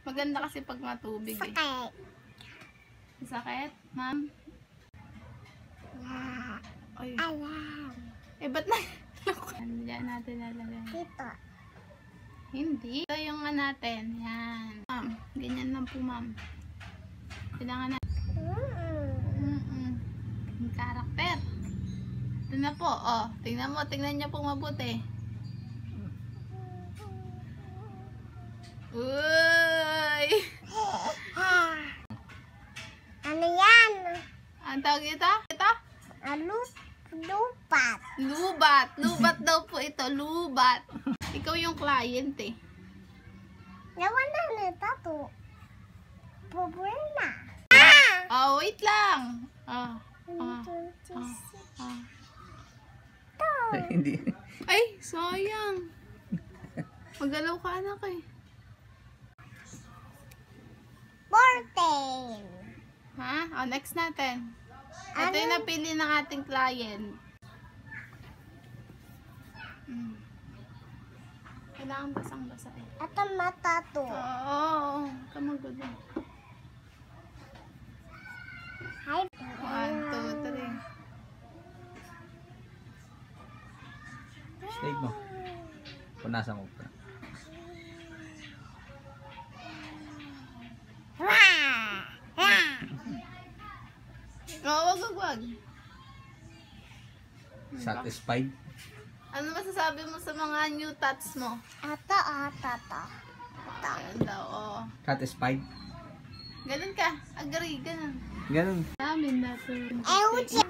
Maganda kasi pag matubig eh. Sakit. Sakit, ma'am? Ay. Alam. Eh, ba't na? Diyan natin lalagay. Dito. Hindi. Ito yung natin. Yan. Ma'am, ganyan lang po, ma'am. Kailangan na. Yung karakter. Ito na po, oh. Tingnan mo, tingnan niyo po mabuti. Uy! Ano yan? Ang tawag ito? Ito? Lupat. Lubat. Lubat daw po ito. Lubat. Ikaw yung client eh. Nawan na nito to. Problema. Oh, wait lang. Hindi. Ay, sayang. Magalaw ka anak eh. 14. Ha? Oh, next natin. Ito yung napili ng ating client. Kailangan basang-basa eh. Ito mata to. Oo. Kamagulo. Hi. 1, 2, 3. Steak mo. Punasan mo pa. Oo, wag. Satisfied? Ano masasabi mo sa mga new tats mo? Ito. Ayan daw, oh. Satisfied? Ganun ka. Agree, ganun. Ganun. Namin na to. Ewan siya.